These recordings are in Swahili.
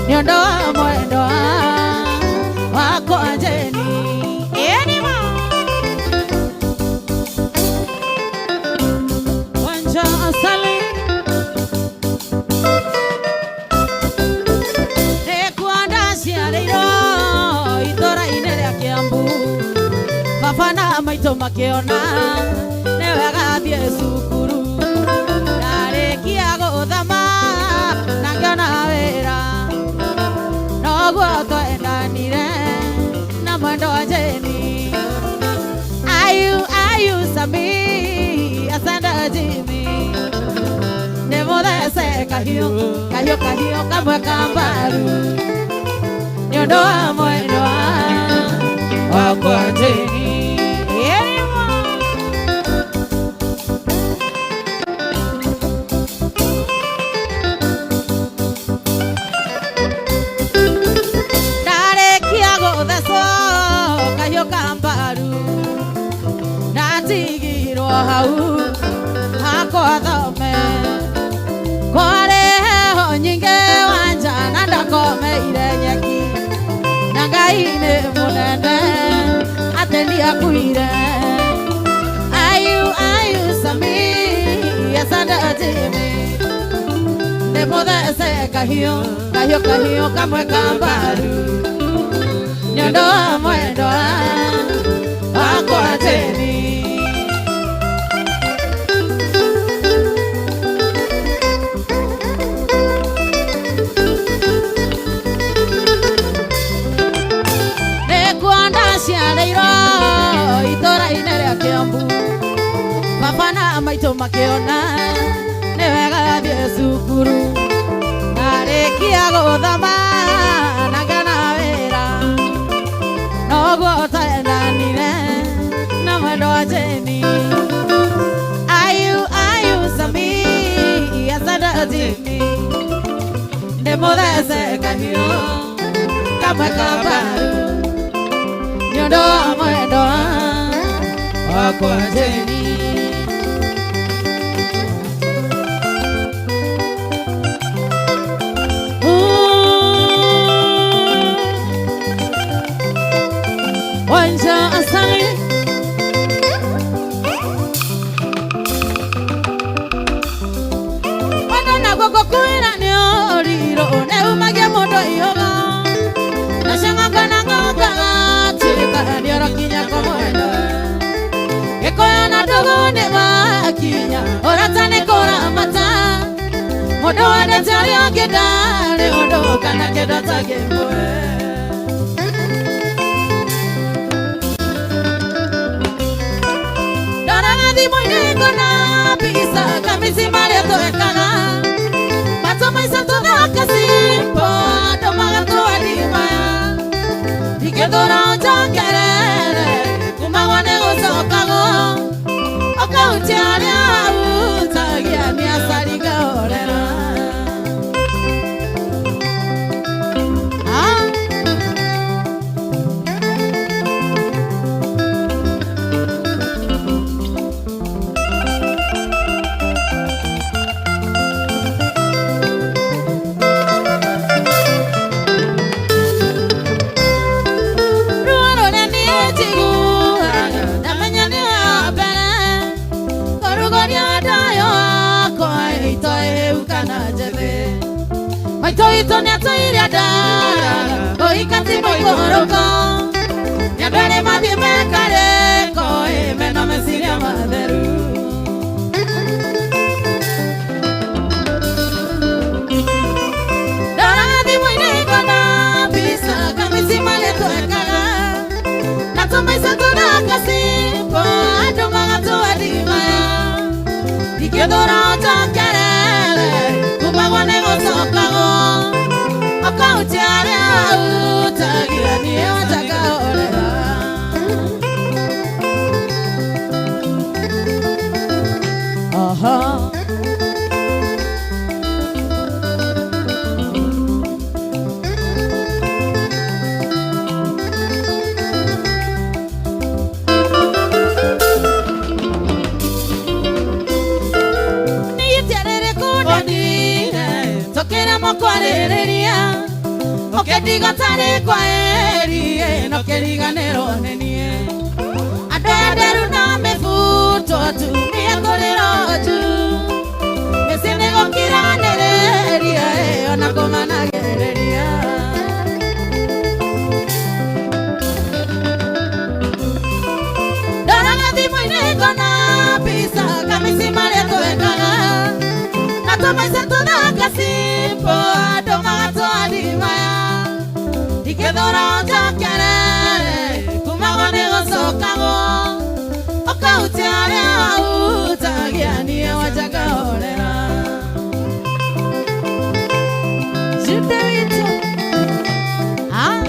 niondoa mwendo wako Jeni. Wanja asali nekuandashia leiro itora inerea Kiambu baba na maito makiona newagathie cukuru narikia guthama na ngiona wira noguo twendanire na mwendo wa Jeni. Ayu Sami asanda Jimmy nemuthece kahio kamwe kambaru niondoa mwendo wakwa Jeni. Ndarekia guthecwo kahio kambaru natigirwo hau hakwa thome kware heho nyingi wanja na ndakomeire nyeki na Ngai nĩ mũnene atĩ ndiakuire. Ayu Sami asanda Jimmy nĩmũthece kahio kamwe kambaru niondoa mwendo wakwa Jeni. Nekuandashia leiro itora inerea Kiambu baba na maito makiona newagathie cukuru narikia guthama na ngiona wira noguo twendanire na mwendo wa Jeni. Ayu Sami asanda Jimmy nemuthece kahio kamwe kambaru niondoa mwendo wakwa Jeni. Wanja asali wana gogo kuira ni oriro neumagia mondo iyoga nashanga na ngoga tika ni arakinya kwa mwendo ekoya na dogo ne makinya oratane kora mata mondo wane tari ogedare ondo kana kedata gemwe. Gonna pisa kamisi mare to ekana mato maisa to na kasimpo to magato alima dikedora jangerere kumawane osokago okautiare utagia ni asari gaorera Maito ni atoiria dara oikati moikoroko nyandare mathie mekareko meno meciria matheru ndarathi mwine kona pisa kamisi male twekaga na tumaica tunakasimbo andu magatuathimaya ikithura otakerere kumagwo nĩ gũcokago akaũtiare utagira niĩ otakaorera Okedigatane kwa eri no keriganero nenie Aderu na mefuto tu miakolero tu Mesene gokiranereria ona komanagereria Daranga di moine kona pisa kamisi mare to engaga Natoma toda kasipo adoma to adimaya Ikedora jakere kumagone gosokago Okautiare utagiani wajagaorera Jitevito Ah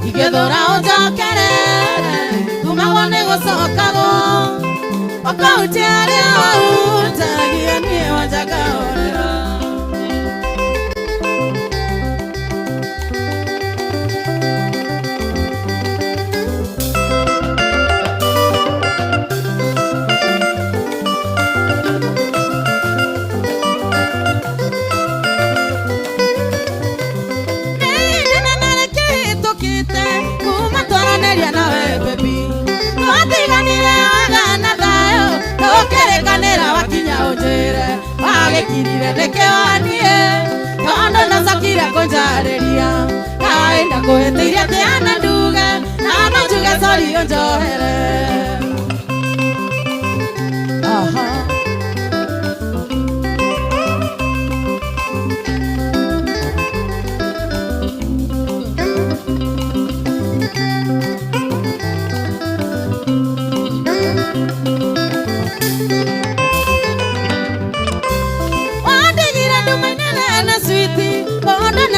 Ikedora jakere kumagone gosokago Okautiare utagiani wajagaorera Kirire nekewanie Tondo nasakira konjareria Kaenda kuhetiria tiana nduge Nano njuge sori onjohere Aha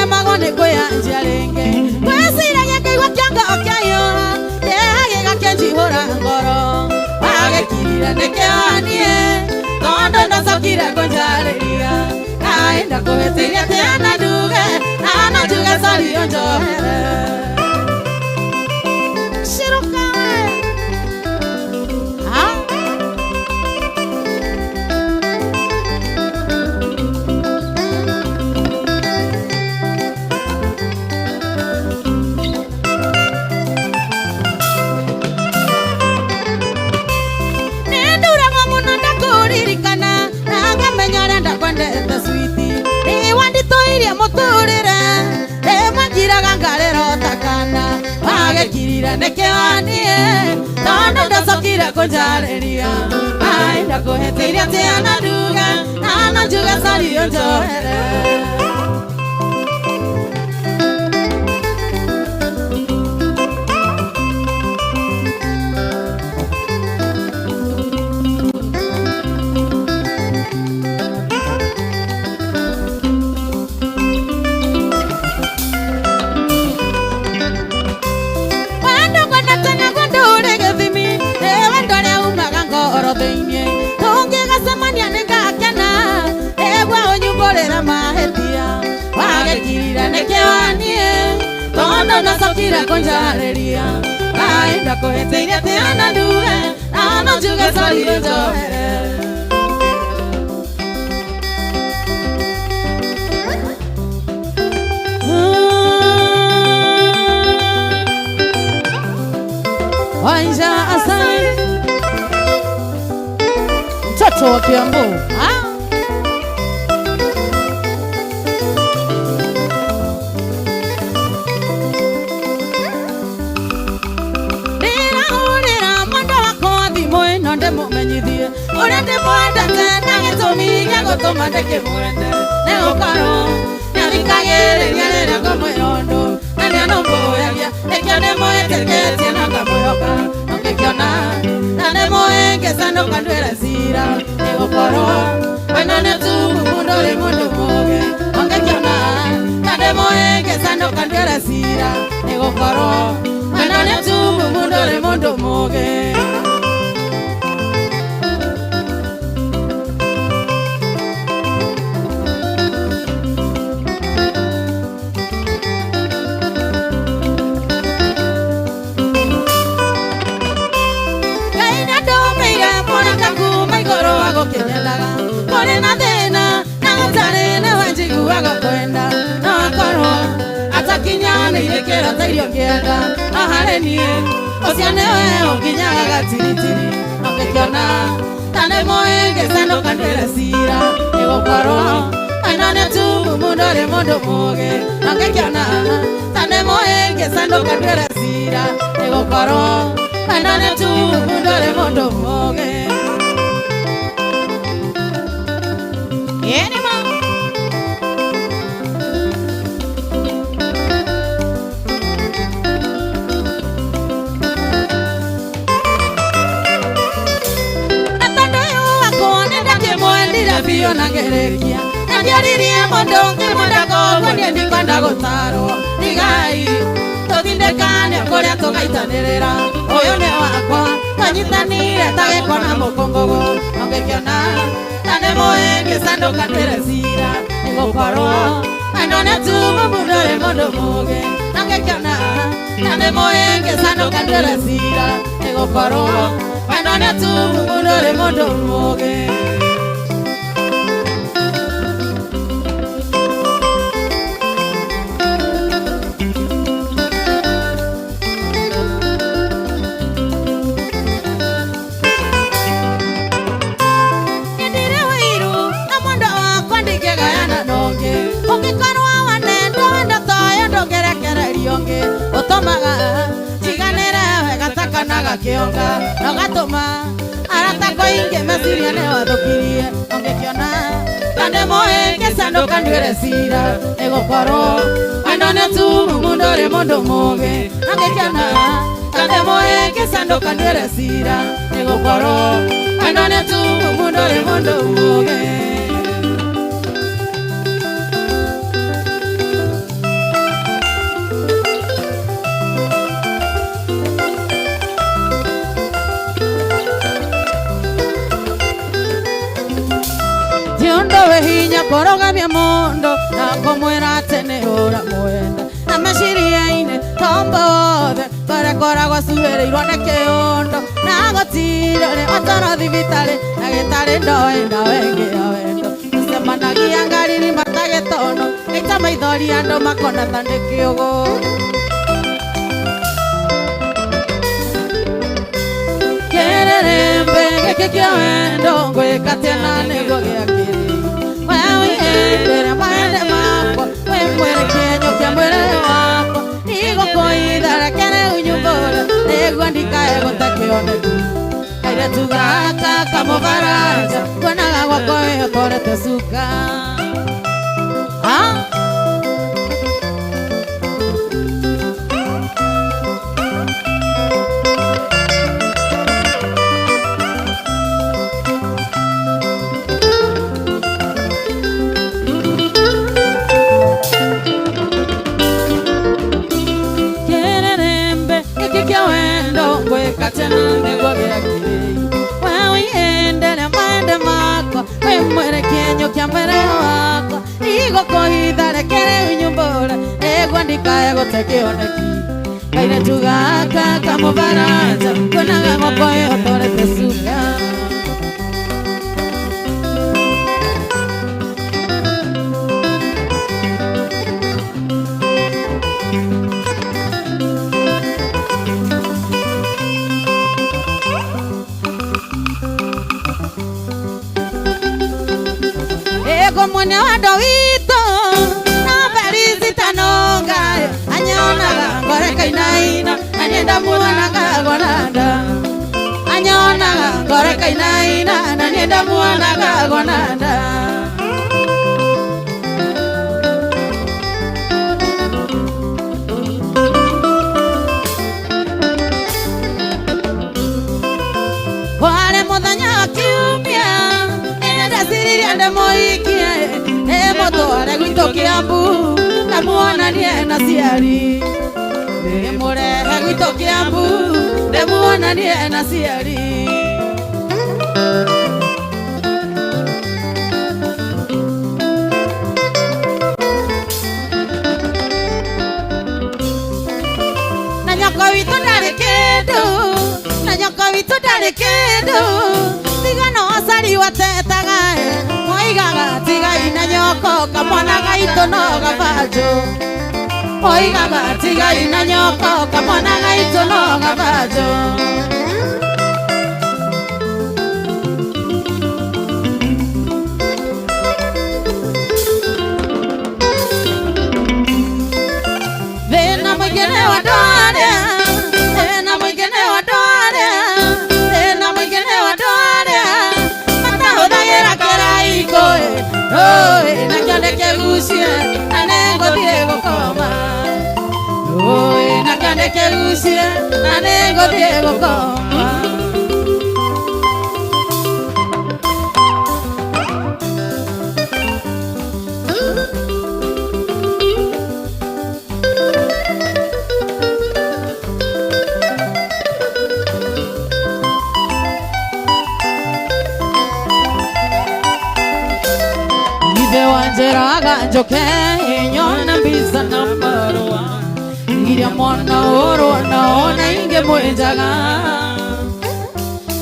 Magone goya njarenge Kwesira yake wakyanga okyayo Yage gakenji hora ngoro Wage kirira nekeanie Tondo nasakira konjareria Kaenda kuhetiria tiana nduge Nano njuge sori onjohere Shirukawe Ha? Kirira nekewanie Tondo ndasokira konjareria Aenda kuhetiria tiana nduge Nano njuge sori onjohere Tungigasemania nikakena Egwa onyumborera mahetia na sokira konjareria aenda koheteire te anadue ana juga sari johere Waisha asali mtoto wa Kiambu ninaurira mwendo wako wa thimũ ĩno ndĩmũmenyithie ũrĩa ndĩmwendete na gĩtũmi gĩa gũtũma ndĩkĩmwende nĩgũkorwo nĩathikagĩrĩria rĩrĩa ngũmwĩra ũndũ na nĩanũmbũyagia nĩkĩo ndĩmwĩtĩkĩtie na ngamwĩhoka ũngĩkĩona na nĩmũhĩngĩcanũka ndwĩre cira nĩgũkorwo wendo nĩũtumu mũndũ ũrĩ mũndũ mũũgĩ ũngĩkĩona na nĩmũhĩngĩcanũka ndwĩre cira nĩgũkorwo wendo nĩũtumu mũndũ ũrĩ mũndũ mũũgĩ Kore na thina na gutari na wanjiguaga kwenda na wakorwo atakinyanĩire kĩratario kĩega na harĩ niĩ ũcio nĩwe ũnginyaga gatiritiri ũngĩkĩona ta nĩmũhĩngĩcanũka ndwĩre cira nĩgũkorwo wendo nĩũtumu mũndũ ũrĩ mũndũ mũũgĩ ũngĩkĩona ta nĩmũhĩngĩcanũka ndwĩre cira nĩgũkorwo wendo nĩũtumu mũndũ ũrĩ mũndũ mũũgĩ Anima Natando yu wako nenda kemwendira biyo na gerekia Nandiaririe mondo ngimwenda kogo niendi kwenda gũtarwo Nigai tũthindĩkane kũrĩa tũgaitanĩrĩra Ũyũ nĩ wakwa twanyitanire ta gĩko na mũkũngũgũ Ũngĩkĩona na nĩmũhĩngĩcanũka ndwĩre cira nĩgũkorwo wendo nĩũtumu mũndũ ũrĩ mũndũ mũũgĩ ũngĩkĩona na nĩmũhĩngĩcanũka ndwĩre cira nĩgũkorwo wendo nĩũtumu mũndũ ũrĩ mũndũ mũũgĩ Ũtũmaga tiganĩre wega takanaga kĩonga na ũgatũma arata kũingĩ meciria nĩwathũkirie ũngĩkĩona na nĩmũhĩngĩcanũka ndwĩre cira nĩgũkorwo wendo nĩũtumu mũndũ ũrĩ mũndũ mũũgĩ ũngĩkĩona na nĩmũhĩngĩcanũka ndwĩre cira nĩgũkorwo wendo nĩũtumu mũndũ ũrĩ mũndũ mũũgĩ hinya kũrũgamia mũndũ na kũmwĩra atĩ nĩ ũramwenda na meciria-inĩ tombo wothe tũrekoragwo cuhĩrĩirwo nĩ kĩũndũ na gũtirĩ nĩ otoro thibitarĩ na gĩtarĩ ndoĩ ndawa ĩngĩ ya wendo tũcemanagia ngariri matagĩtono gaita maithori andũ makona ta nĩ kĩũgũ kĩrĩrĩmbĩ gĩkĩ kĩa wendo ngwĩka atĩa na nĩguo gĩakĩrĩ Ndere mwende makwa we mwerekenyo kia mwere wakwa nigũkũitha rekere unyumbũre nĩguo ndikae gũtakĩoneku kairĩtu gaka kamũbaranja kuonaga gwakwa wĩhotorete cuka Katena nĩguo gĩakĩrĩ we wĩendere mwende makwa we mwerekenyo kia mwere wakwa igũkũhitha rekere unyumbũre nĩguo ndikae gũte kĩoneki kairĩtu gaka kamũbaranja kuonaga ng'oko ĩhotorete cuka mwene wa Dawito na barizi tanonga anyonaga ngore kainaina anenda muona kagonanda anyonaga ngore kainaina anenda muona kagonanda wale muthanya kiumia enda siri ande moikia Motore gwito Kiambu ndamuonanie na ciari murehe gwito Kiambu ndamuonanie na ciari na nyoko witu ndarĩ kĩndũ na nyoko witu ndarĩ kĩndũ tigano acari watetaga moigaga tigai na nyoko kamwana gaitũ no gabanjũ moigaga tigai na nyoko kamwana gaitũ no gabanjũ thĩna mũingĩ nĩ wa andũ arĩa thĩna mũingĩ nĩ wa andũ arĩa thĩna mũingĩ nĩ wa andũ arĩa matahũthagĩra kĩraiko na kĩoneke gucie na nĩngũthiĩ gũkoma na kĩoneke gucie na nĩngũthiĩ gũkoma Wanjeraga njoke nyona mbica number 1 iria mwana ũrũ naona inge mwenjaga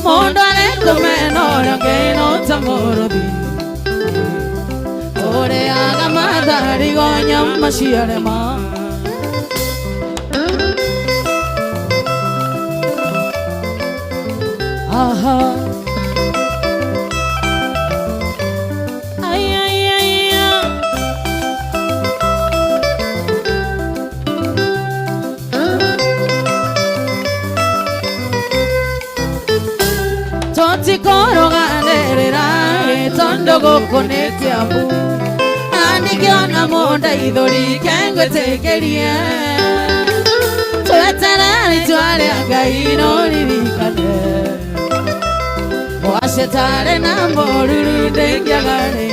mũndũ arĩkũmena ũrĩa ngĩna ũtamũrũthi ũrĩaga matharigo nyama ciarema aha Tikoroganĩrĩra tondo gũkũ nĩ Kiambu na ndingĩona mũndũ ithũri kengwĩtĩkĩrie tweterere rĩtwa rĩa Ngai no ririkane wacetarĩ na mũruru ndĩngĩagarĩ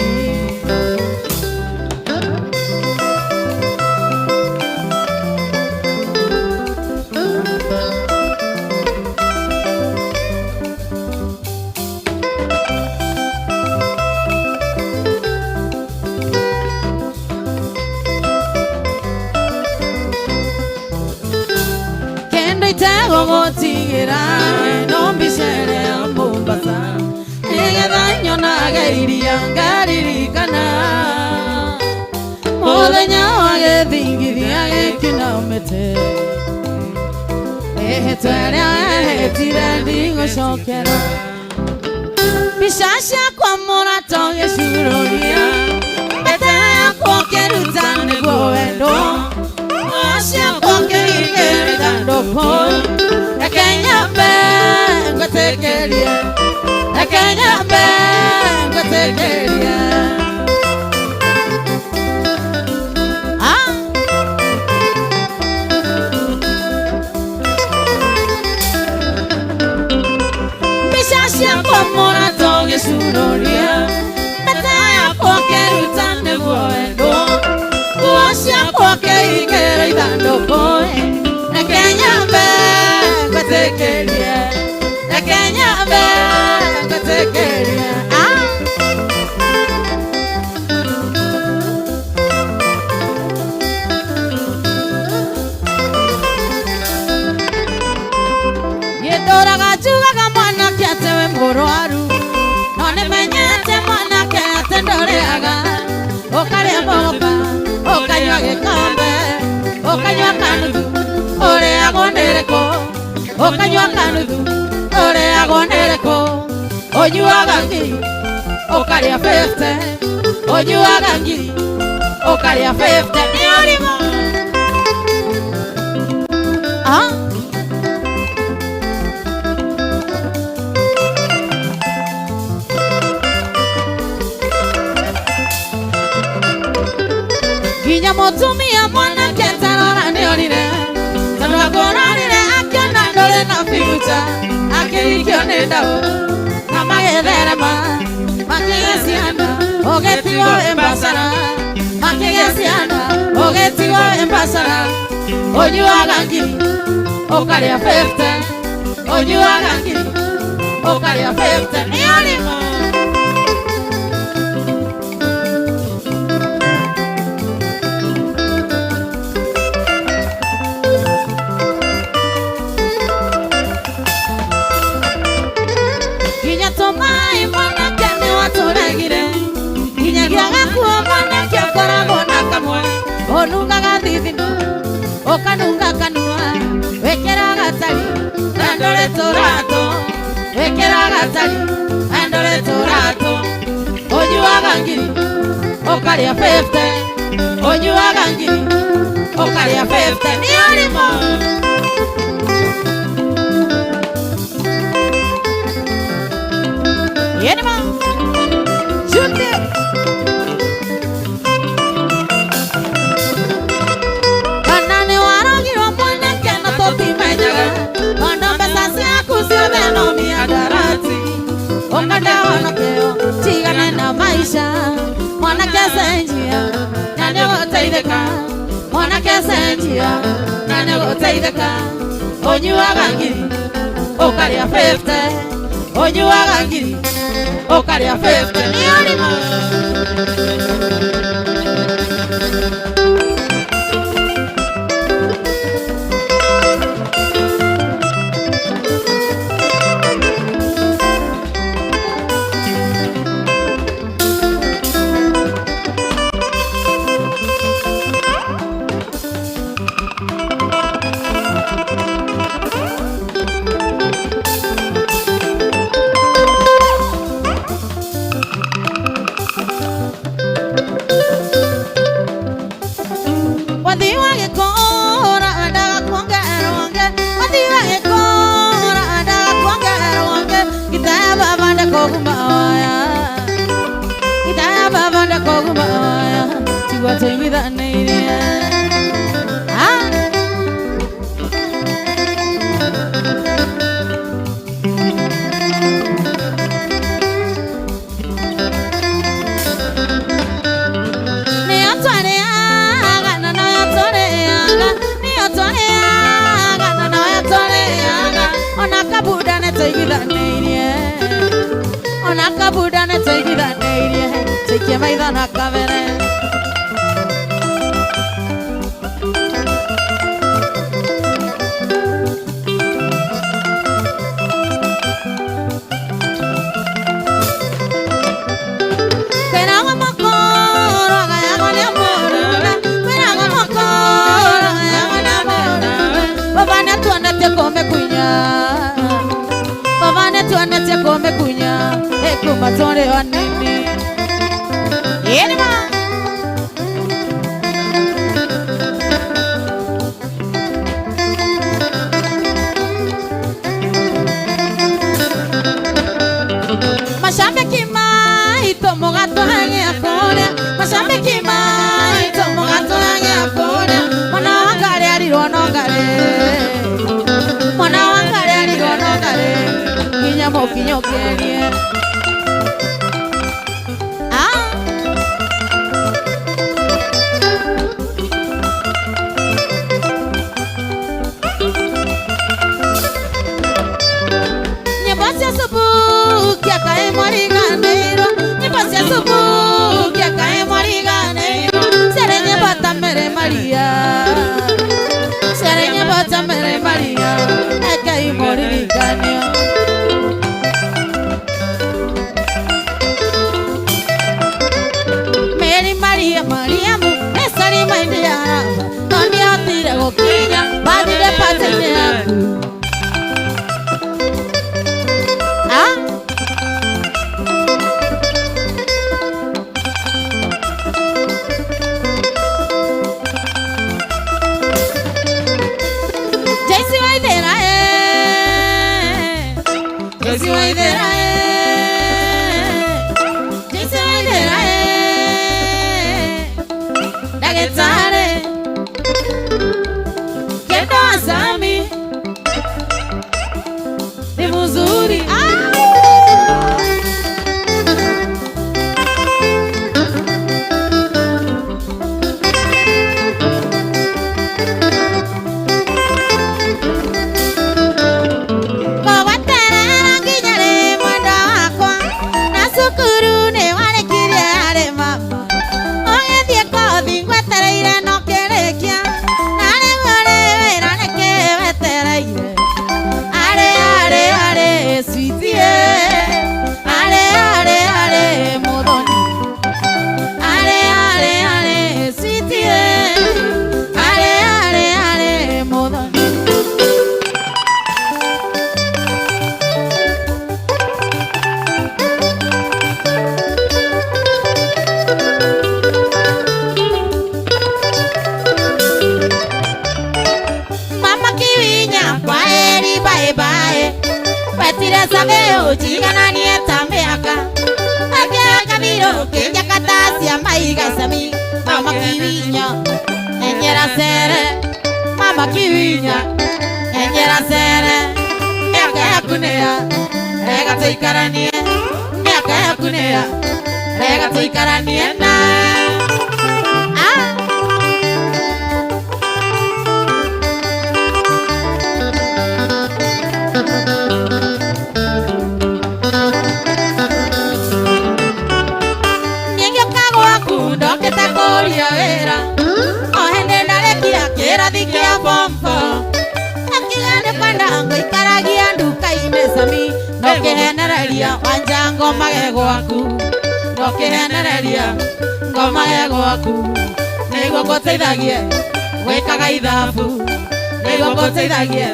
Gogotigira no mbicere ya Mombasa nigetha nyonage iria ngaririkana mũthenya wa gĩthingithia gĩkĩnaumĩte rĩhĩtwa rĩa wehĩtire ndigũcokera mbica ciakwa mũrata ũgĩcurũria mbete yakwa ũkĩruta nĩguo wendo ciakwa ũkĩigĩrĩra ndũkũ Ekenya ngũtĩkĩrie Ekenya ngũtĩkĩrie mbica ciakwa mũrata ũgĩcurũria mbete yakwa ũkĩruta nĩguo wendo nguo ciakwa ũkĩigĩrĩra ithandũkũ Ekenya ngũtĩkĩrie Ekenya ngũtĩkĩrie gikombe ukanywa kanuthu ureagwo nĩrĩkũ ukanywa kanuthu ureagwo nĩrĩkũ unyuaga ngiri ukarĩa 50 unyuaga ngiri ukarĩa 50 nĩ ũrimũ Ginya mutumia mwanake tarora nĩonire tondũ akoronire akiona ndũrĩ na future akĩrikio nĩ ndaũ na magĩtherema makĩgĩa ciana ũgĩtigwo embasara makĩgĩa ciana ũgĩtigwo embasara ũnyuaga ngiri ũkarĩa 50 ũnyuaga ngiri ũkarĩa 50 nĩ ũrimũ Tomai mwanake nĩ watũregire nginyagia gakuo mwanake ũkoragwo na kamwe ũnungaga thithino ũkanunga kanua wĩkĩraga tari na ndũrĩ tũratũ wĩkĩraga tari na ndũrĩ tũratũ ũnyuaga ngiri ũkarĩa 50 ũnyuaga ngiri ũkarĩa 50 nĩ ũrimũ Yenima Junde Kanane waragirwo mwanake na tũtimenyaga ona mbeca ciaku ciothe no miadarati ũkadawa na kĩo tigane na maisha mwanake cenjia na nĩũgũteithĩka mwanake cenjia na nĩũgũteithĩka ũnyuaga ngiri ũkarĩa 50 ũnyuaga ngiri ukarĩa 50 nĩ ũrimũ Take me that night, take your mind on a covenant. Come kunya ekumatore wanene yenima Mashambe mai tomo gato hange akone Mashambe mai tomo gato hange akone Mwana wangare aliro nongare Mwana wangare aliro nongare Kinyamo kinyokerie Serenya bata mere Maria, eka imori ganyo. ndagĩtarĩ Kendo Asami ni mzuri Ujigana ni etambeaka Ake kabiro Keja katasi ya maiga sami Mama kiwinya Enyera sere Mama kiwinya Enyera sere Miaka ya kunea Rega tuikaranie Miaka ya kunea Rega tuikaranie na Wanjango magego aku Nokehenereria Ngoma magego aku Nĩguo ngũteithagie Gwĩkaga ithabu Nĩguo ngũteithagie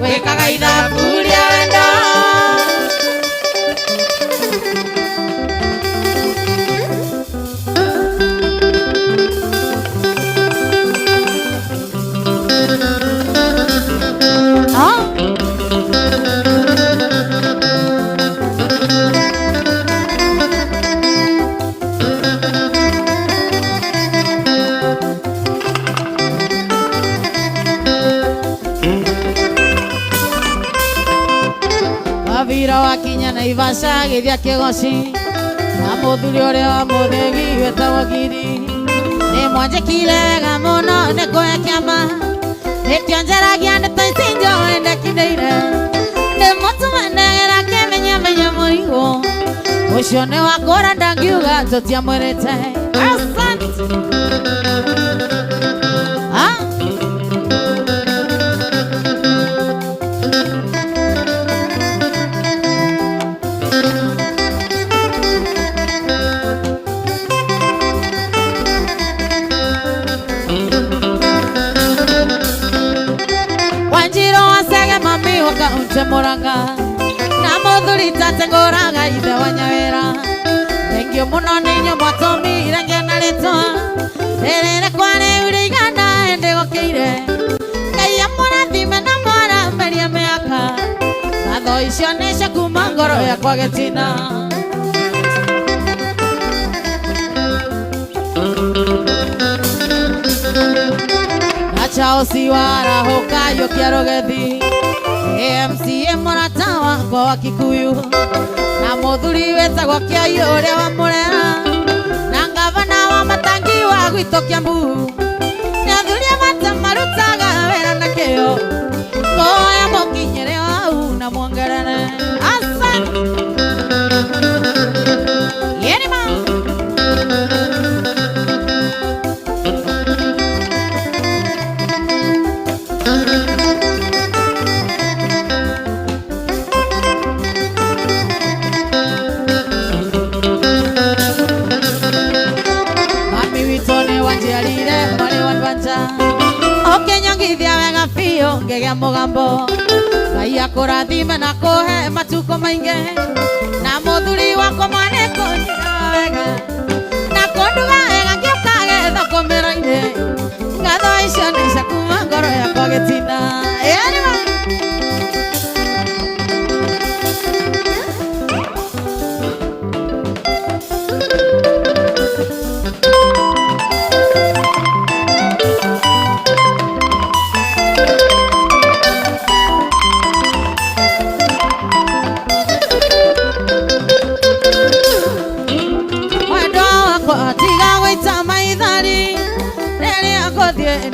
Gwĩkaga ithabu rĩa wendo Wakinya na Ivasha githia kigoci na muthuri uria wa muthegi wetagwo Gidi ni mwanjikirega muno ni kuya kiama nikionjeragia nitaicinjo wendekineire ni mutumanagĩra kĩmenyamenya mũrigo ũcio nĩ wakũra ndangiuga tũtiamwĩrĩte asante Muranga na muthuri tate ngũraga ithe wa Nyawĩra thengio mũno nĩ inyuĩ mwatũmire ngĩona rĩtwa rĩrĩ rĩakwa rĩu rĩigana ndĩgũkĩire Ngai amũrathime na mũramerie mĩaka ngatho icio nĩ cia kuma ngoro yakwa gĩtina na Charles warahũka yũkia rũgethi MCA mũrata wakwa wa Kikuyu na mũthuri wetagwo Kĩai ũrĩa wamũrera na ngavana wa Matangi wa gwitũ Kiambu nĩ athuri a mata marutaga wĩra na kĩyo ngũhoya mũkinyĩre hau na muongerere asante Yerima Okenyongithia wega biũ ngĩgĩa mũgambo Ngai akũrathime na kũhe matukũ maingĩ na mũthuri wakwa mwanĩkũnyita wega na kũnduga wega ngĩũkage thoko mĩro-inĩ ngatho icio nĩ cia kuma ngoro yakwa gĩtina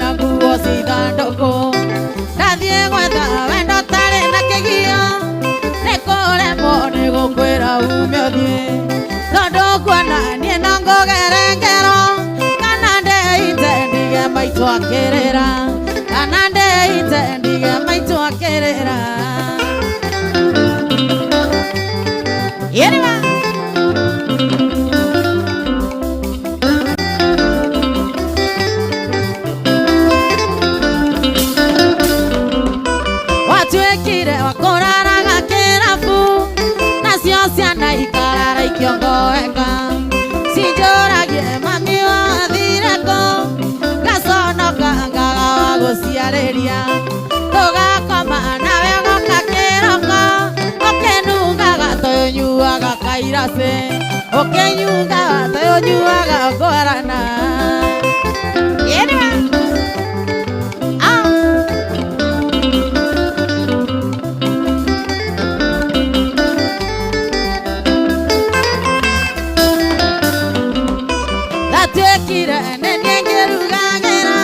na nguo cithandũkũ ndathiĩ gwetha wendo tarĩ na kĩgio nĩ kũremwo nĩ gũkwĩra ume ũthiĩ tondũ kuona niĩ no ngũgere ngero kana ndeite ndige maitũ akĩrĩra kana ndeite ndige maitũ akĩrĩra Yerima watuĩkire wakũraraga kĩrabu nacio ciana ikarara ikĩongoeka cinjũragie mami wathire kũ ngaconoka ngaga wa gũciarĩria tũgakoma nawe goka kĩroko ũkĩnungaga tũnyuaga kairacĩ ũkĩnyungaga tũnyuaga ngwarana Yerima Twekire nene ngĩrugagĩra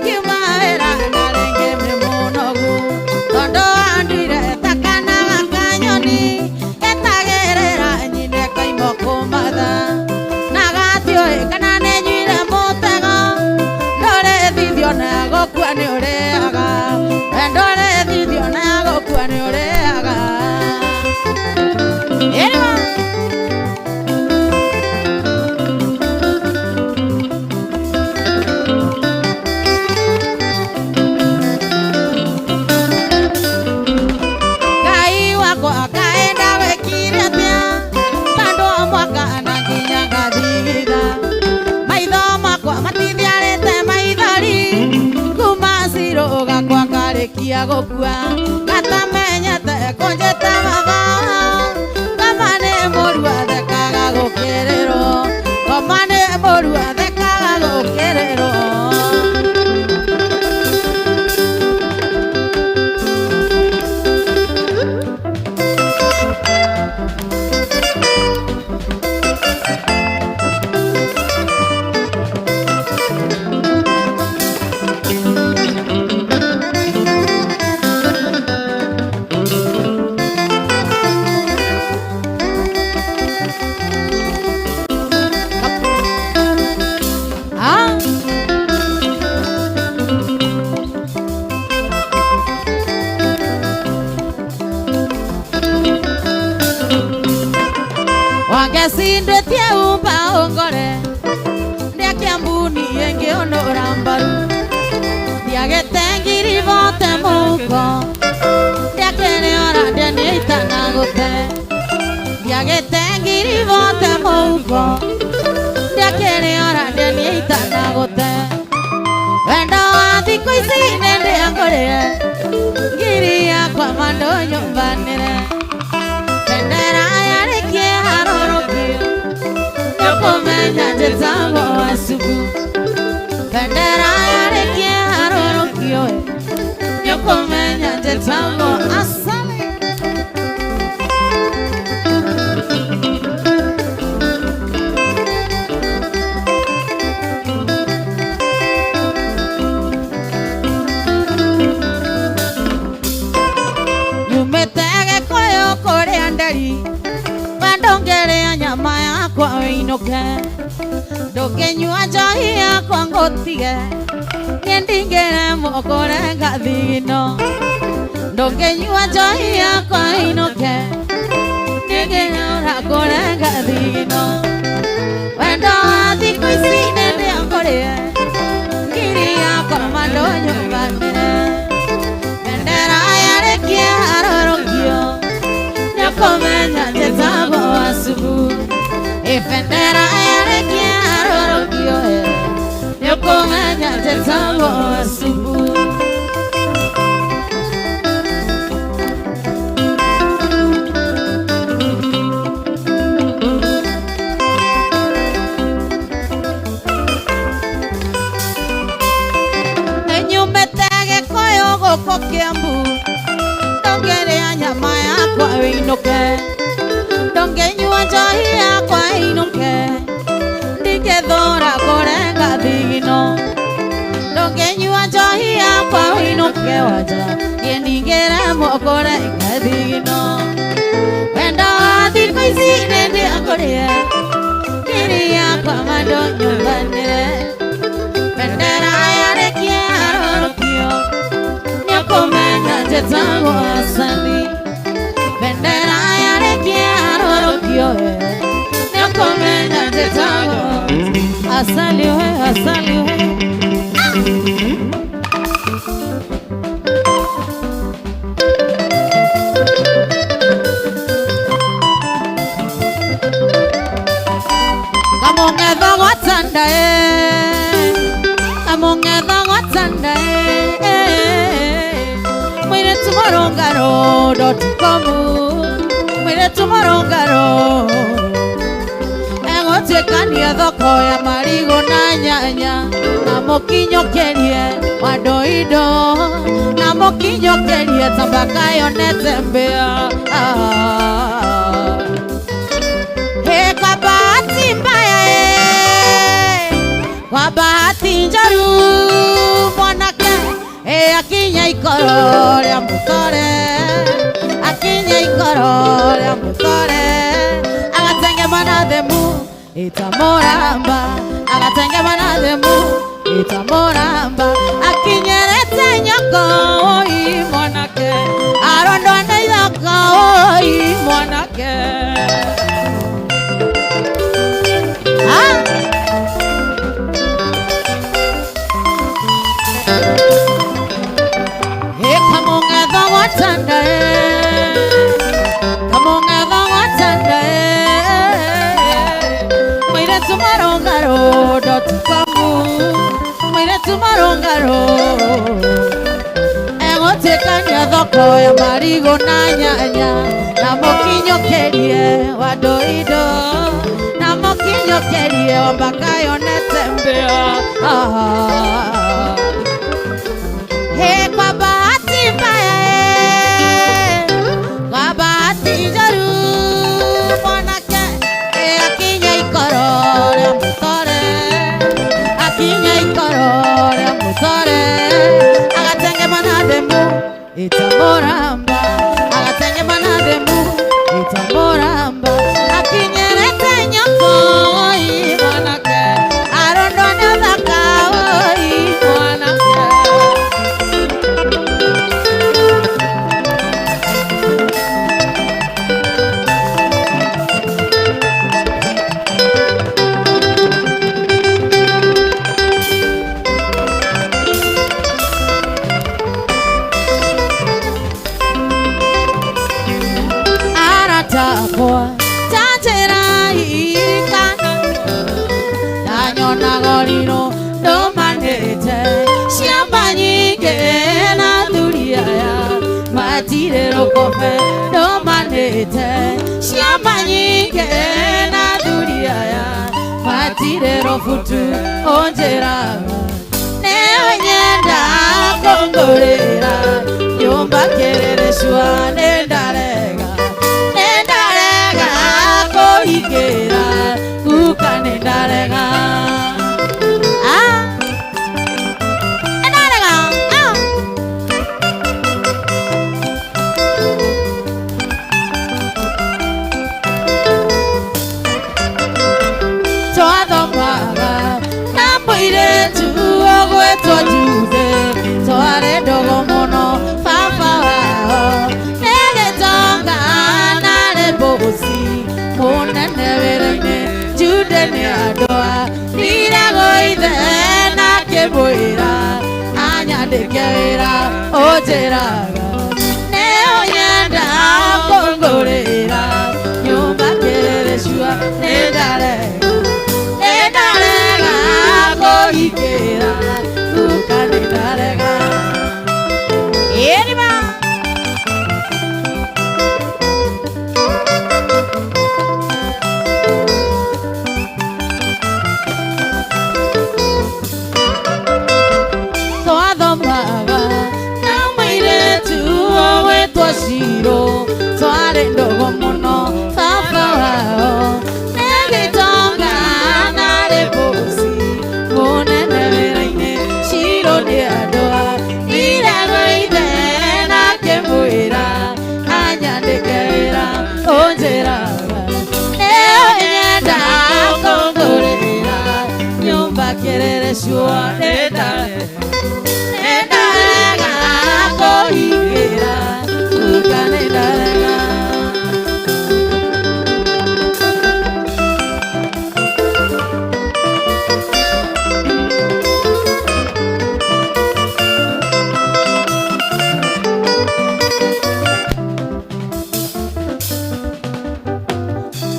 kiumagĩra na rĩngĩ mĩmũnogu tondũ anduire takana gakanyoni getagĩrĩra nyine kaimo kũmatha na gatiũĩ kana nĩ nyuire mũtego ndũrĩthithio na gũkua nĩ ũrĩaga ndũrĩthithio na gũkua nĩ ũrĩaga kia gũkua gatamenyete kũnjĩta mathaa kama nĩ mũrua thekaga gũkĩrĩrwo kama nĩ mũrua thekaga gũkĩrĩrwo Wangecindĩtie umba ũngore ndĩakĩambuni ĩngĩũnũra mbaru ndiagĩte ngiribote mũhuko ndiakĩrĩora ndĩnĩita na gũte ndiagĩte ngiribote mũhuko ndiakĩrĩora ndĩnĩita na gũte wendo wa thikũ ici nĩndĩangũrĩre ngiri yakwa mandũ nyũmbanĩre bendera yarĩkie harũrũkio nĩũkũmenya njĩtagwo Wasugu bendera yarĩkie harũrũkio nĩũkũmenya njĩtagwo Asali nyumĩte Gĩkũyũ kũrĩa nderi ndũngĩrĩa nyama yakwa ũinũke ndũngĩnyua njohi yakwa ngũtige niĩ ndingĩremwo kũrenga thigino ndũngĩnyua njohi yakwa ũinũke ndingĩremwo kũrenga thigino wendo wa thikũ ici nĩndĩangũrĩre ngiri yakwa mandũ nyũmbanĩre bendera yarĩkie harũrũkio nĩũkũmenya njĩtagwo Wasugu bendera yarĩkie harũrũkio nĩũkũmenya njĩtagwo Wasugu nĩnyumĩte Gĩkũyũ gũkũ Kiambu ndũngĩrĩa nyama yakwa ũinũke ndũngĩnyua njohi yakwa ĩinũke ndingĩthũra kũrenga thigino ndũngĩ waja yeningera mokora ingadigino wenda wathi koisi nende akoria kiria kwa mando nyumbanire bendera yarekia arorokio nyakomenya jetango asali bendera yarekia arorokio nyakomenya jetango asali we Amonga watanda Mwire tomorrowngaro.com Mwire tomorrowngaro Ego tekania thoko ya marigo na nyanya Na mokinyo kerie wadoido Na mokinyo kerie tabakayo netembea He kabati mbaya kwa bahati njoru mwanake akinya ikoro rĩa mũtore akinya ikoro rĩa mũtore agatengema na themu itamoramba agatengema na themu itamoramba akinyerete nyoko oi mwanake arondwa na ithaka oi mwanake Mwire tomorrowngaro Ego tekania thoko ya marigo na nyanya Na mokinyo kerie wadoido Na mokinyo kerie wambakayo netembea He kwa bahati mbaya Kwa bahati njoru mwanake akinya ikoro rĩa mũtore akinya ikoro rĩa mũtore agatengema na themu itamoramba agatengema na themu itamoramba akinyerete nyoko oi mwanake arondwa na thaka oi mwanake Aratakwa tanjera ikana Danyona gorino domanete Shiamba nyinge na duria ya Matire rokofe domanete Shiamba nyinge na duria ya Matire rofutu onjera Neo nyenda kongorera Nyumba kerere shua nendarega Ikera kukane darega darega Toadomaga na mwire tuo gwetwo jude Toare dogo mono papa wao Nere tonga nare bosi Munene weraine jude ni adoa Nirago ithe na kebwira Anyandike wira ojeraga Neo nyenda kongorera Nyumba kerere shua nendarega Nendarega koikera Kuka nendarega Erima to Yeshua nedale kohigira ukanedalega.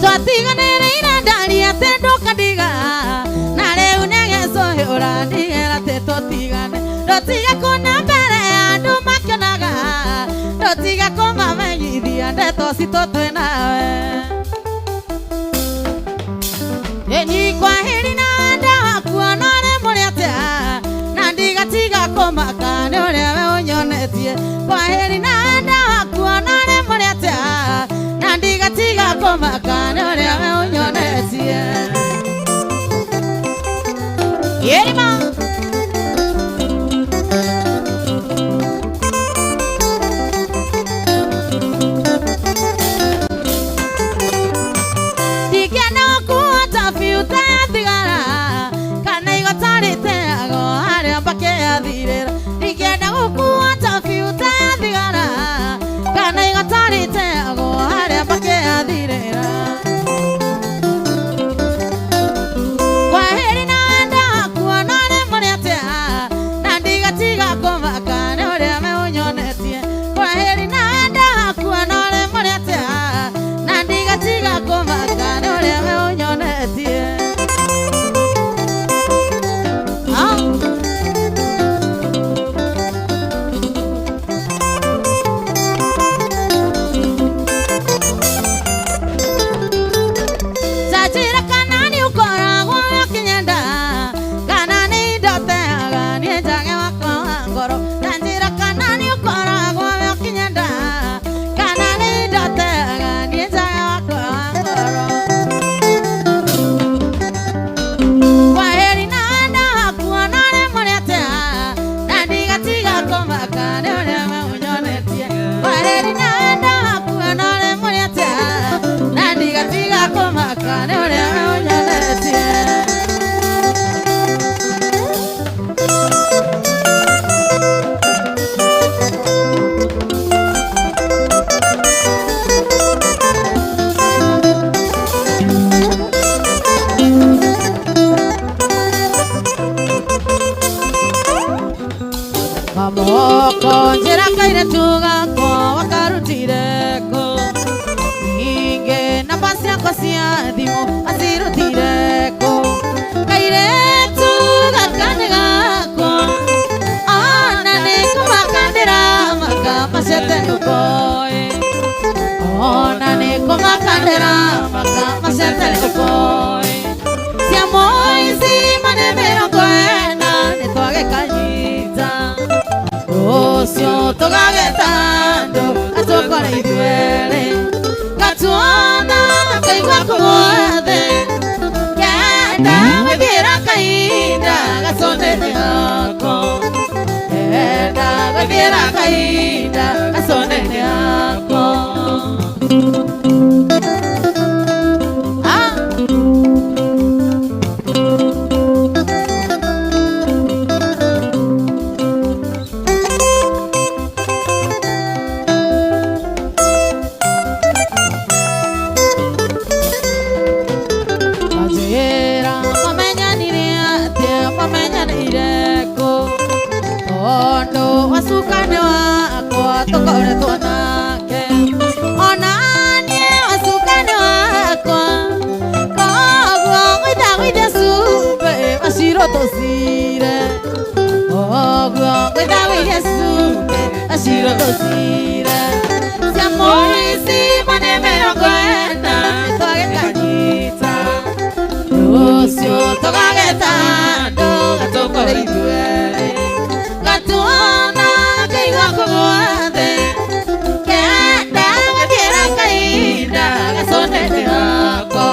Twatiganire irandari atendo kadiga na riu negecohura ndigera te tũtigane ndũtige kũnambere andũ makĩonaga ndũtige kũmamenyithia ndeto citũ twĩ nawe ĩnyi kwahĩri na wenda waku ona ũrĩ mũrĩ atĩa na ndigatiga kũmaka nĩ ũrĩa we ũnyonetie kwahĩri na wenda waku ona ũrĩ mũrĩ atĩa na ndigatiga kũmaka nĩ ũrĩa we ũnyonetie Yerima Dikiana kuota fiuta tigara kana igotarite ago aria mbake athirira Dikiana kuota fiuta tigara kana igotarite ago aria mbake athirira Konjera kaire tuga ko wakarutire ko Inge na pasya ko siya dimo asirutire ko Kaire tuga kanega ko Anane kumakandera maka masyete nukoy Anane kumakandera maka masyete nukoy Siya mo'y si manemero kwena Nituage kanyita Osio togagetando atokora iduere Katuana kaigua kumode Kenda webira kaida gasonene ako Kenda webira kaida gasonene ako Wasukane wako tokore tuonake Onanie wasukane wako Kogwo gwitha supe Washiro tosire Kogwo gwitha supe Washiro tosire Siamorisi manemero kwenda Nitoage kanyita Rusio togagetando Gatokore iduere Gatuana kaigua kumode Kenda webira kaida Gasonene ako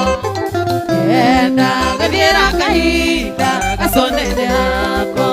Kenda webira kaida Gasonene ako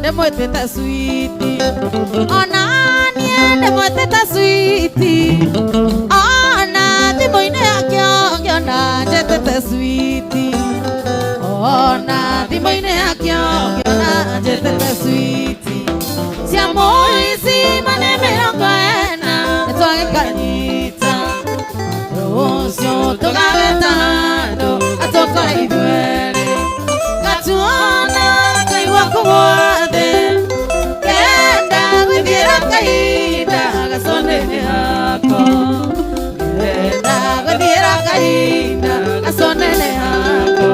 ndemwetete switi onanie ndemwetete switi ona thimũ-inĩ yakĩo ngĩona njetete switi ona thimũ-inĩ yakĩo ngĩona njetete switi cia mũici mane mĩrongo ĩna nĩtwagĩkanyita rũciũ tũgagĩta handũ atũkore ithuerĩ gatuona kaigua kũgwathe kenda gwĩthiĩra kahinda gaconĩ-inĩ hako kenda gwĩthiĩra kahinda gaconĩ-inĩ hako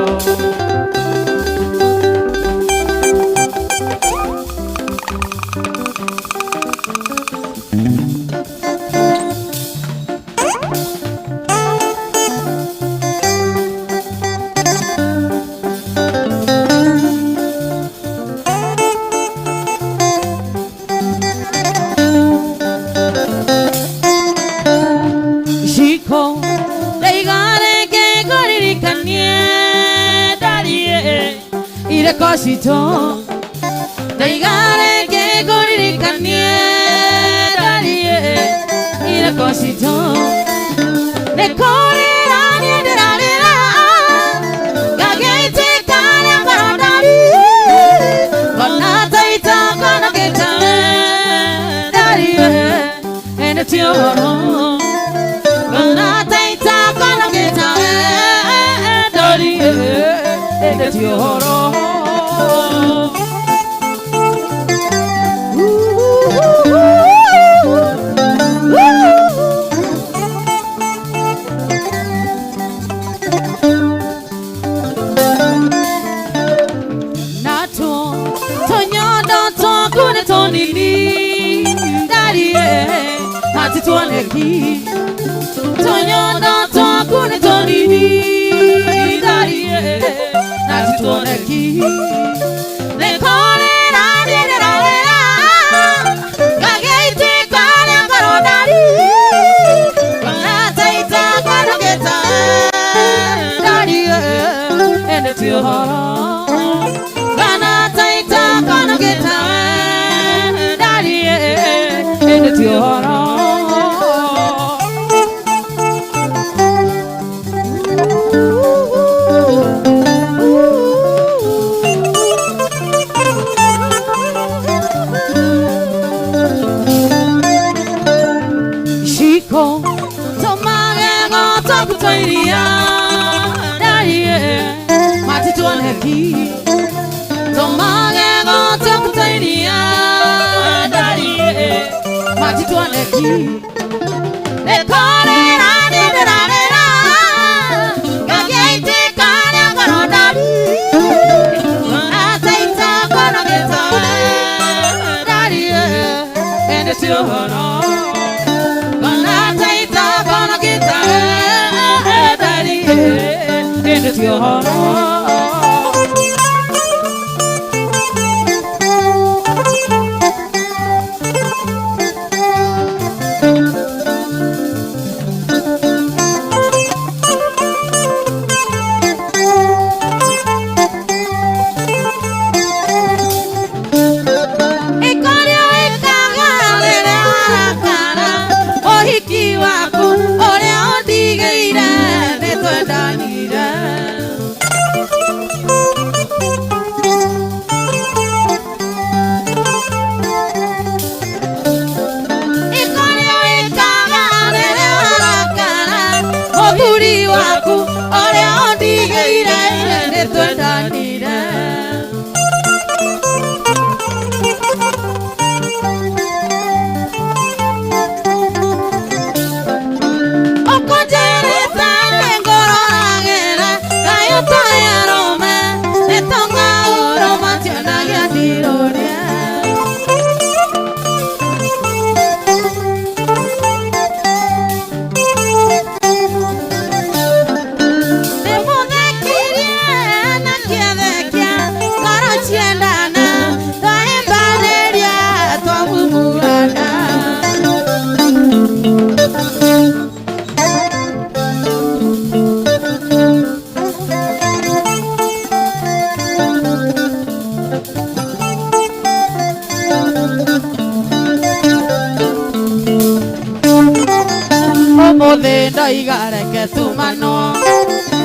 Cosito, daigare che goriricanie, darie, il cosito, ne correrani e derarera, gagete cane a guardare, con la taita con che tame, darie, e ne tioro, con la taita con che tame, darie, e ne tioro. Tuoneki, Toñona tokune tonini, darie, nati tuoneki, ne korera derera, gageite kare karodari, nataita kanogeta, darie, ene tiohara, nataita kanogeta, darie, ene tiohara. Le correrà di derarera, gagliete cane a guardare, a senza guardare, darie, e ne tioro, con la senza guardare, darie, e ne tioro. doi gare che tu mano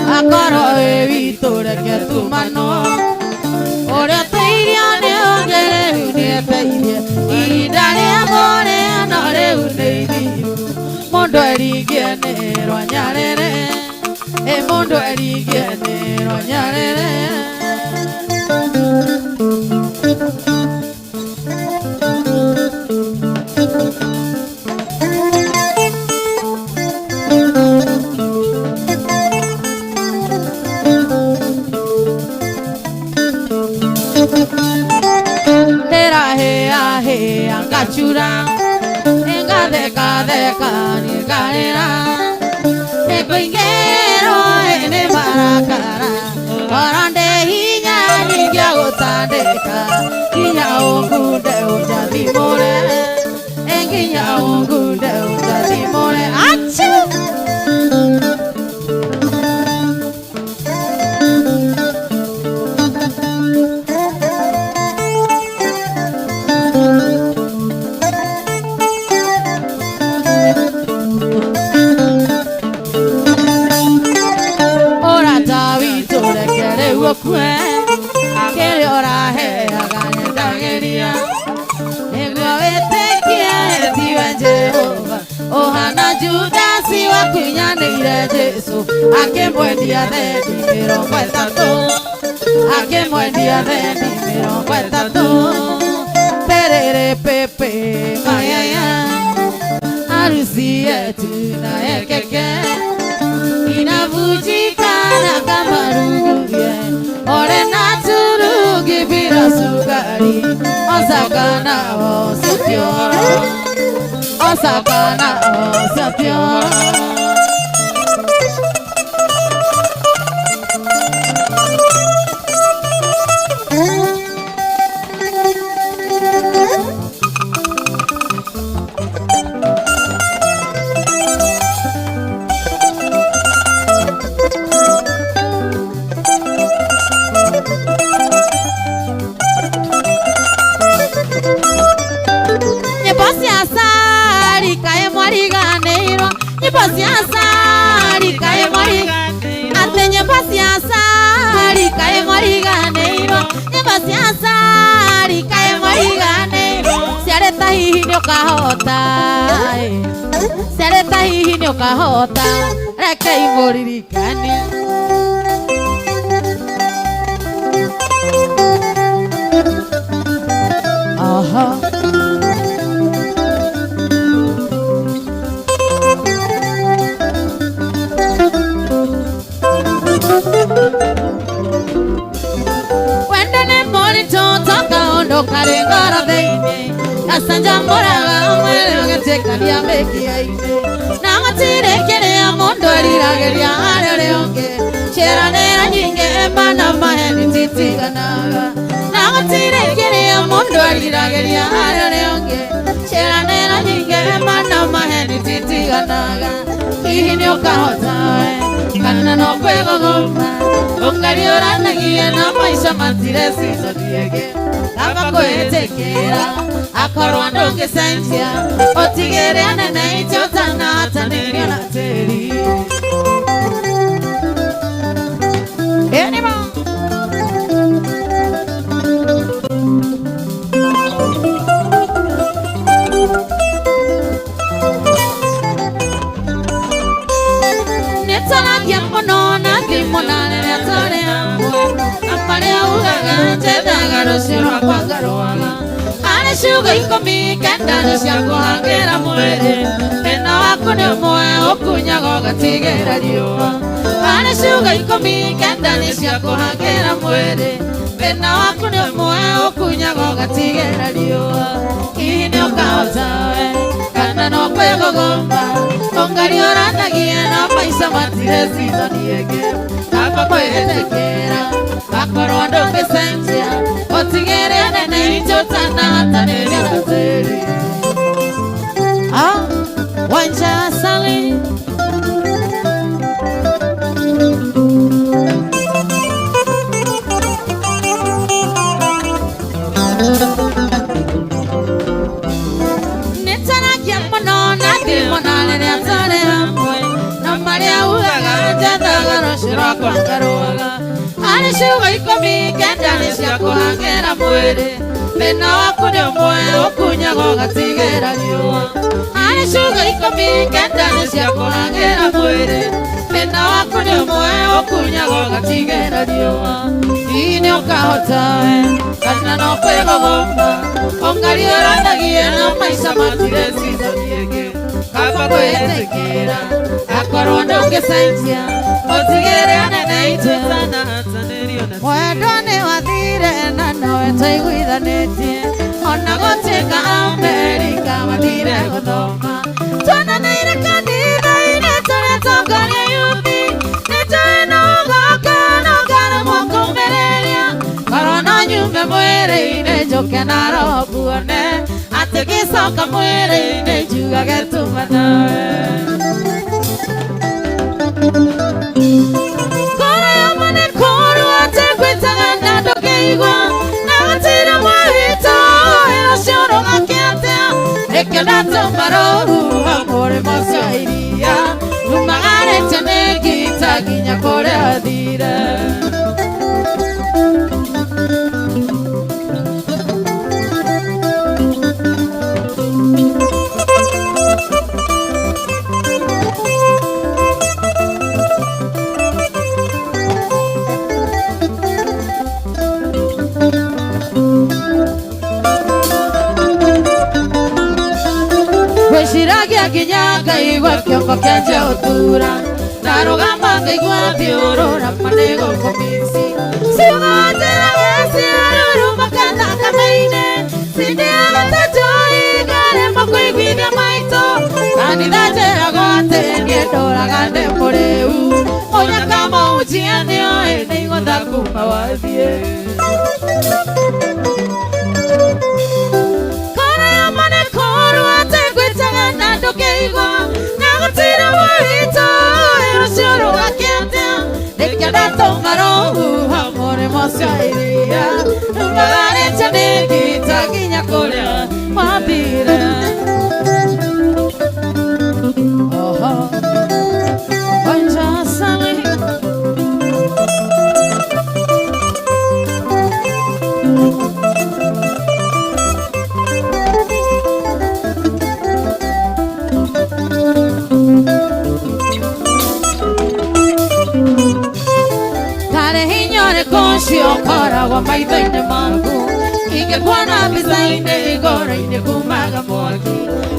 Akoro e vitore che tu mano Ora te iriane ogere une te irie Idare amore anore une irie Mondo erigiene roñarere E mondo erigiene roñarere Angachura, enga deka ni garera, ekoingero ene marakara, orande hinya ninja utandeka, hinya ongude ujadi more, enginya ongude ujadi more, achu. Que ora he agane dageria Egawete kia diwa Jehova Ohana Juda siwa kunya neire Jesu Ake mwendia de dimiro kwetato Ake mwendia de dimiro kwetato Perere pepe mayaya Arusi yetu na ekeke Inavujikana kamaruguye Ore naturu gibira sukari Osakana osapioro Osakana osapioro Sereta hihi nyoka reke imoririkani Aha Wendene morito toka ondo karengara deine Asanja moraga umwele Tekania meki aine Namatire kere amondo erirageria arere onge Cheranera nyinge embana maheni titiganaga Namatire kere amondo erirageria arere onge Cheranera nyinge embana maheni titiganaga Ihini ukahotawe Kana no kwego gomba Ungari orana gie na maisha matire siso diege Kama koetekera Akorwa ndonge sentia Otigere anene ichotana Ataneri anateri Anima Netona kiampono na kimona Netone amwe Apare augaga Chedaga roshiro apagaroaga Shuga ikomi kenda nishaku hangera mwere Nena wako ni mwe okunya goga tigera liwa Ane shuga ikomi kenda nishaku hangera mwere Nena wako ni mwe okunya goga tigera liwa Ihini ukaotawe kana no kwego gomba Ongari orana gie na maisa matire sizo niege Kapa kwetekera Akoro ndonge sentia Otigere anene ichotana Ataneri anateri Wanja sali Netana kiamono na kimonale Netane amwe yakwa ngaruaga arĩ ciugo ikũmi kenda nĩ cia kũhangĩra mwĩrĩ thĩna waku nĩ ũmwe ũkunyaga ũgatigĩra riũa arĩ ciugo ikũmi kenda nĩ cia kũhangĩra mwĩrĩ thĩna waku nĩ ũmwe ũkunyaga ũgatigĩra riũa hihi nĩ ũkahota kana no kwĩgogomba ũngariũranagie na maica matirecicagiĩngĩ kamba kwĩĩtĩkĩra akorwo ndũngĩcenjia ũtigĩre anene itũ wendo nĩ wathire na nowe tũiguithanĩtie ona gũtuĩka Amerika mathire gũthoma tuonanĩire kanitha-inĩ tũrĩ tongoria yuthi nĩ tũrĩ na ũgoka na ũngarũmwo kũmĩrĩria korwo no nyume mwĩrĩ-inĩ njũke na roho nguone atĩ ngĩcoka mwĩrĩ-inĩ njugage tuma nawe korwo yoma nĩ kũru atĩ ngwĩtaga na ndũngĩigua na gũtirĩ mwĩhĩto ũcio ũrũgake atĩa reke ndatũma rũhuho mũrĩmo cia iria rumagarĩte nĩ ngita nginya kũrĩa thire Gwĩciragia nginya ngaigua kĩongo kĩanjia gũtura ndarũgama ngaigua thiũrũra manĩ gũkũ mĩci ciugo njĩraga ciarũruma thakame-inĩ cindiaga ta njũĩ ngaremwo kũiguithia maitũ kanitha njĩraga atĩ niĩ ndũraga ndĩ mũrĩu mũnyaka mũnjia nĩoĩ nĩ igũtha kuma wathiĩ na gũtirĩ mwĩhĩto ũcio ũrũgake atĩa reke ndatũma rũhuho mũrĩmo cia iria rumagarĩte nĩ ngita nginya kũrĩa wathire ũkoragwo maitho-inĩ maku ingĩkuona mbica-inĩ igoro-inĩ kumaga mwaki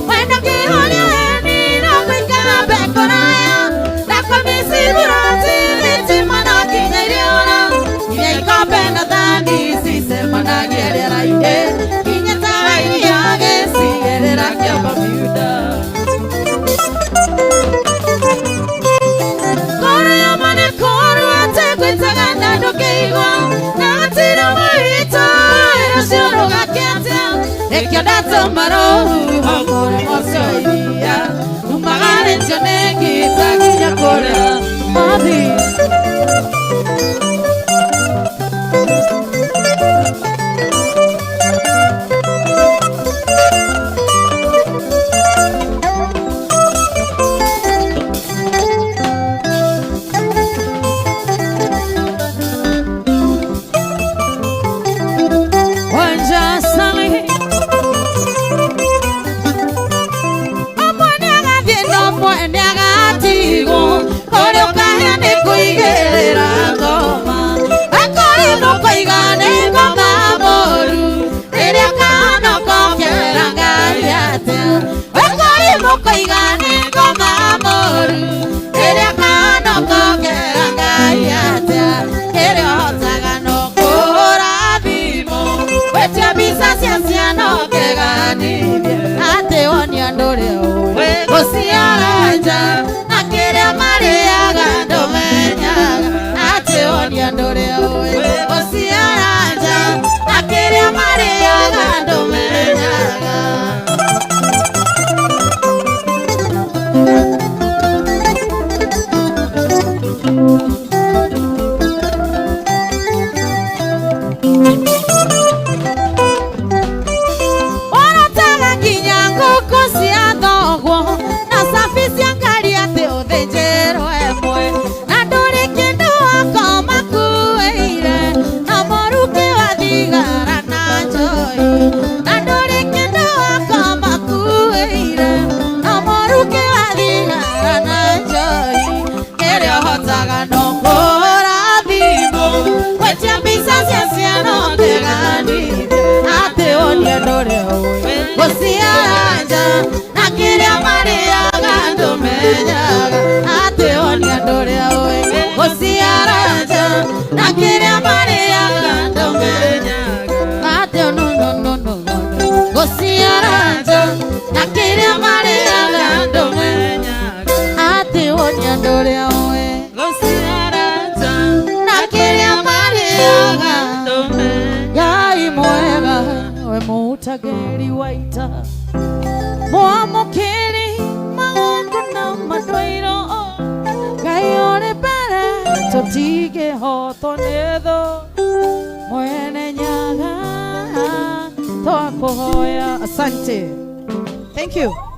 wenda kĩhonia weni no gũikara mbekũraya ndakwa mĩciburati thitima no nginya iriora iria ikombe na thani cicemanagia rĩera-inĩ nginya tawa iria gĩcigĩrĩra kĩamba miuda korwo yoma nĩ kũru atĩ ngwĩtaga na ndũngĩigua reke ndatũma rũhuho mũrĩmo cia iria rumagarĩte nĩ ngita nginya kũrĩa wathire Wanataka kinyango kosi adogo na safisi angalia te aranja na kiria mariaga ndumenyaga ati onia nduria we guciaranja na kiria mariaga ndumenyaga ati no guciaranja na kiria mariaga ndumenyaga ati onia nduria we guciaranja na kiria mariaga ndumenyaga mwega we mutageri waita mwamukiri maundu na madwairo Ngai uri mbere tutige hoto nitho mwene nyaga twakuhoya asante. Thank you.